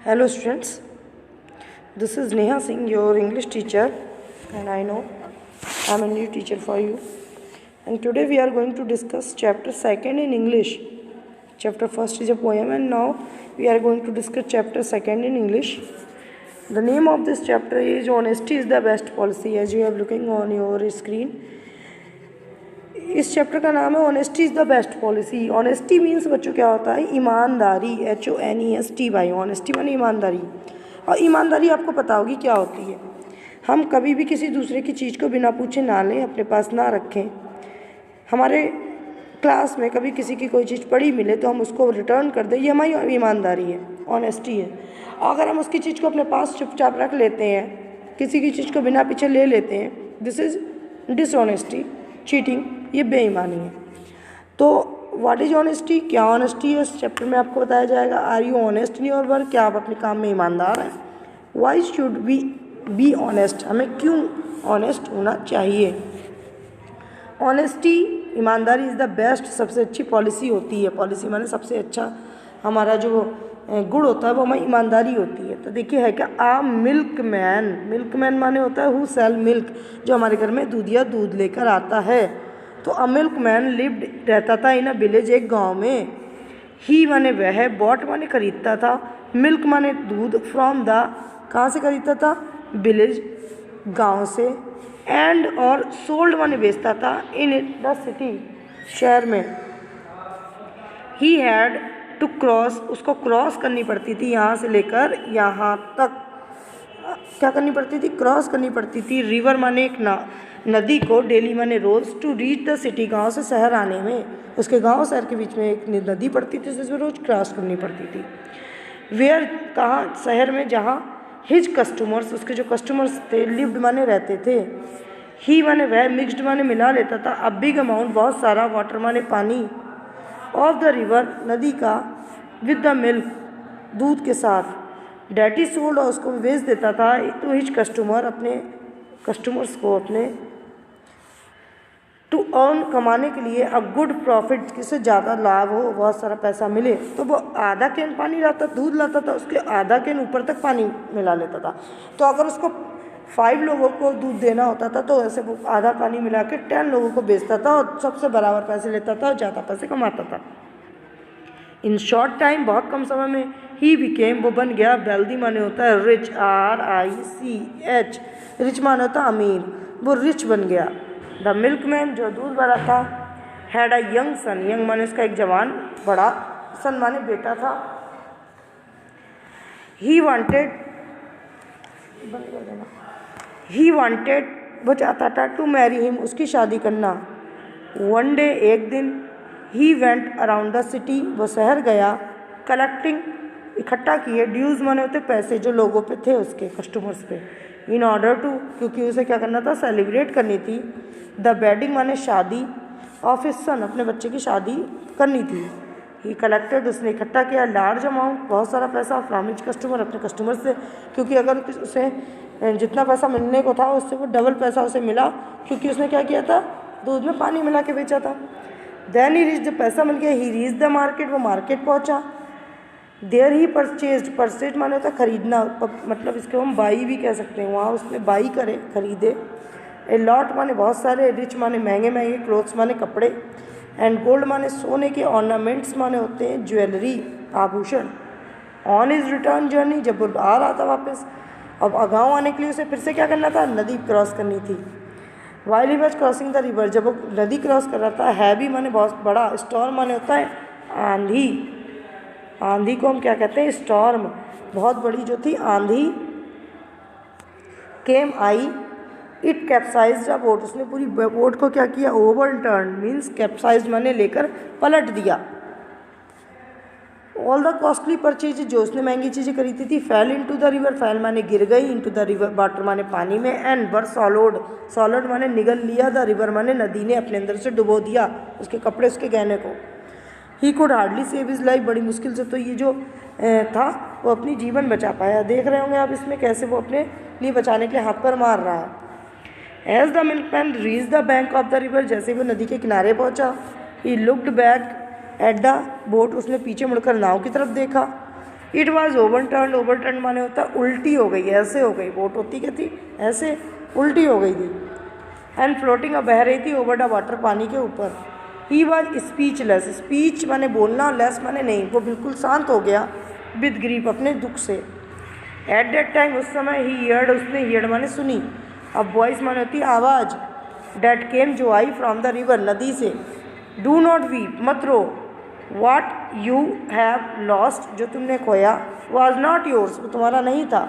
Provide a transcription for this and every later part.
Hello students, this is Neha Singh, your English teacher, and I know I am a new teacher for you. And today we are going to discuss chapter 2nd in English. Chapter 1st is a poem, and now we are going to discuss chapter 2nd in English. The name of this chapter is Honesty is the Best Policy, as you are looking on your screen. इस chapter का नाम है honesty is the best policy. Honesty means बच्चों क्या होता है? ईमानदारी. HONESTY. Honesty माने ईमानदारी. और ईमानदारी आपको पता होगी क्या होती है. हम कभी भी किसी दूसरे की चीज़ को बिना पूछे ना लें, अपने पास ना रखें. हमारे क्लास में कभी किसी की कोई चीज़ पड़ी मिले तो हम उसको रिटर्न कर दें, ये हमारी ईमानदारी है, ऑनेस्टी है. अगर हम उसकी चीज़ को अपने पास चुपचाप रख लेते हैं, किसी की चीज़ को बिना पीछे ले लेते हैं, दिस इज़ डिसऑनेस्टी, चीटिंग, ये बेईमानी है. तो व्हाट इज ऑनेस्टी, क्या ऑनेस्टी है, इस चैप्टर में आपको बताया जाएगा. Are you honest in your work, क्या आप अपने काम में ईमानदार हैं. Why should we be honest, हमें क्यों ऑनेस्ट होना चाहिए. ऑनेस्टी, ईमानदारी इज़ द बेस्ट, सबसे अच्छी पॉलिसी होती है. पॉलिसी माने सबसे अच्छा हमारा जो गुण होता है वो हमारी ईमानदारी होती है. तो देखिए है क्या, आ मिल्क मैन. मिल्क मैन माने होता है हु सेल मिल्क, जो हमारे घर में दूध या दूध लेकर आता है. तो अ मिल्क मैन लिव्ड, रहता था इन अ विलेज, एक गांव में. ही माने वह, बॉट माने खरीदता था, मिल्क माने दूध, फ्रॉम द, कहाँ से खरीदता था, विलेज, गांव से, एंड और सोल्ड माने बेचता था, इन द सिटी, शहर में. ही हैड टू क्रॉस, उसको क्रॉस करनी पड़ती थी यहाँ से लेकर यहाँ तक. क्या करनी पड़ती थी? क्रॉस करनी पड़ती थी. रिवर माने एक नदी को, डेली माने रोज़, टू रीच द सिटी, गांव से शहर आने में. उसके गांव शहर के बीच में एक नदी पड़ती थी, जिसमें रोज़ क्रॉस करनी पड़ती थी. वेयर, कहाँ, शहर में, जहाँ हिज कस्टमर्स, उसके जो कस्टमर्स थे, लिव्ड माने रहते थे. ही माने वह, मिक्सड माने मिला लेता था, अ बिग अमाउंट, बहुत सारा, वाटर माने पानी, ऑफ द रिवर, नदी का, विद द मिल्क, दूध के साथ. डैटी सोल्ड, और उसको बेच देता था, टू हिज कस्टमर, अपने कस्टमर्स को, अपने, टू अर्न, कमाने के लिए, अ गुड प्रॉफिट, किससे ज़्यादा लाभ हो, बहुत सारा पैसा मिले. तो वो आधा कैन पानी लाता, दूध लाता था, उसके आधा कैन ऊपर तक पानी मिला लेता था. तो अगर उसको 5 लोगों को दूध देना होता था तो ऐसे वो आधा पानी मिला के 10 लोगों को बेचता था, और सबसे बराबर पैसे लेता था और ज़्यादा पैसे कमाता था. इन शॉर्ट टाइम, बहुत कम समय में, ही बिकेम, वो बन गया, वेल्दी माने होता है रिच, RICH, रिच माने होता है अमीर, वो रिच बन गया. द मिल्कमैन, जो दूध वाला था, had a young son, young माने उसका एक जवान, बड़ा, सन माने बेटा था. ही वांटेड, वो चाहता था, टू मैरी हिम, उसकी शादी करना. वन डे, एक दिन, he went around the city, वो शहर गया, कलेक्टिंग, इकट्ठा किए, ड्यूज़ माने होते पैसे जो लोगों पे थे, उसके कस्टमर्स पे. इन ऑर्डर टू, क्योंकि उसे क्या करना था, सेलिब्रेट करनी थी. द वेडिंग माने शादी, ऑफ हिज सन, अपने बच्चे की शादी करनी थी. ही कलेक्टेड, उसने इकट्ठा किया, लार्ज अमाउंट, बहुत सारा पैसा, फ्रॉम हिज कस्टमर, अपने कस्टमर से, क्योंकि अगर उसे जितना पैसा मिलने को था उससे वो डबल पैसा उसे मिला, क्योंकि उसने क्या किया था, दूध में पानी मिला के बेचा था. देन ही रीच, जब पैसा मिल गया, ही रीच द मार्केट, वो मार्केट पहुंचा. देयर ही परचेज, परचेज माने होता खरीदना, मतलब इसको हम बाई भी कह सकते हैं. वहाँ उसने बाई करे, खरीदे. ए लॉट माने बहुत सारे, रिच माने महंगे महंगे, क्लोथ्स माने कपड़े, एंड गोल्ड माने सोने के, ऑर्नामेंट्स माने होते हैं ज्वेलरी, आभूषण. ऑन इज रिटर्न जर्नी, जब वो आ रहा था वापस, अब गाँव आने के लिए उसे फिर से क्या करना था, नदी क्रॉस करनी थी. While he was crossing the river, जब वो नदी क्रॉस कर रहा था, हैवी माने बहुत बड़ा, स्टॉर्म माने होता है आंधी. आंधी को हम क्या कहते हैं, स्टॉर्म, बहुत बड़ी जो थी आंधी. केम आई, इट कैप्साइज्ड अ बोट, उसने पूरी बोट को क्या किया, ओवर टर्न, मीन्स कैप्साइज्ड माने लेकर पलट दिया. ऑल द कॉस्टली परचेज, जो उसने महंगी चीज़ें खरीदी थी, fail into the river, fail माने गिर गई, इनटू द रिवर, वाटर माने पानी में, एंड वर सॉलोड, सॉलोड माने निगल लिया, द रिवर माने नदी ने अपने अंदर से डुबो दिया उसके कपड़े, उसके गहने को. He could hardly save his life, बड़ी मुश्किल से तो ये जो था वो अपनी जीवन बचा पाया. देख रहे होंगे आप इसमें कैसे वो अपने लिए बचाने के लिए हाथ पर मार रहा है. As the milkman reach the bank of the river, जैसे वो नदी के किनारे पहुंचा, he looked back at the boat, उसने पीछे मुड़कर नाव की तरफ देखा. इट वॉज ओवरटर्न, ओवरटर्न माने होता है उल्टी हो गई, ऐसे हो गई, बोट होती क्या थी, ऐसे उल्टी हो गई थी। एंड फ्लोटिंग, अब बह रही थी, ओवर द वाटर, पानी के ऊपर। ही वॉज स्पीचलेस, स्पीच माने बोलना, लेस माने नहीं, वो बिल्कुल शांत हो गया, विद ग्रीफ, अपने दुख से। एट दैट टाइम, उस समय, ही हियर्ड, उसने हियर्ड माने सुनी, अब वॉइस माने होती है आवाज़, डैट केम, जो आई, फ्रॉम द रिवर, नदी से। डू नॉट वीप, मत रो, वाट यू हैव लॉस्ट, जो तुमने खोया, वॉज नॉट योर्स, वो तुम्हारा नहीं था।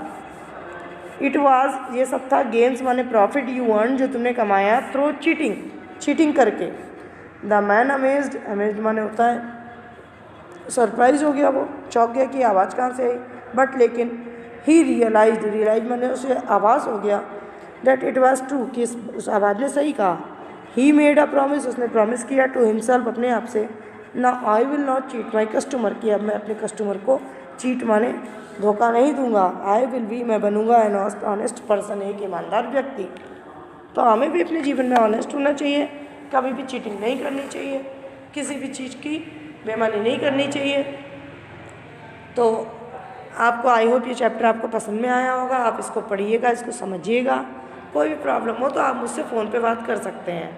इट वॉज, ये सब था, गेम्स माने प्रॉफिट, यू अर्न, जो तुमने कमाया, थ्रू चीटिंग, चीटिंग करके। द मैन अमेज्ड, अमेज्ड माने होता है सरप्राइज हो गया, वो चौंक गया कि आवाज़ कहाँ से आई, बट लेकिन ही रियलाइज, रियलाइज माने उसे आवाज़ हो गया, दैट इट वॉज ट्रू, कि उस आवाज़ ने सही कहा। ही मेड अ प्रॉमिस, उसने प्रॉमिस किया, टू हिमसेल्फ, अपने आप से, ना I will not cheat my customer, कि अब मैं अपने कस्टमर को चीट माने धोखा नहीं दूंगा। आई विल बी, मैं बनूंगा एन ऑनेस्ट पर्सन, एक ईमानदार व्यक्ति। तो हमें भी अपने जीवन में ऑनेस्ट होना चाहिए, कभी भी चीटिंग नहीं करनी चाहिए, किसी भी चीज़ की बेईमानी नहीं करनी चाहिए। तो आपको, आई होप ये चैप्टर आपको पसंद में आया होगा, आप इसको पढ़िएगा, इसको समझिएगा। कोई भी प्रॉब्लम हो तो आप मुझसे फ़ोन पे बात कर सकते हैं।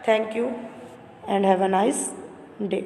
Thank you and have a nice day.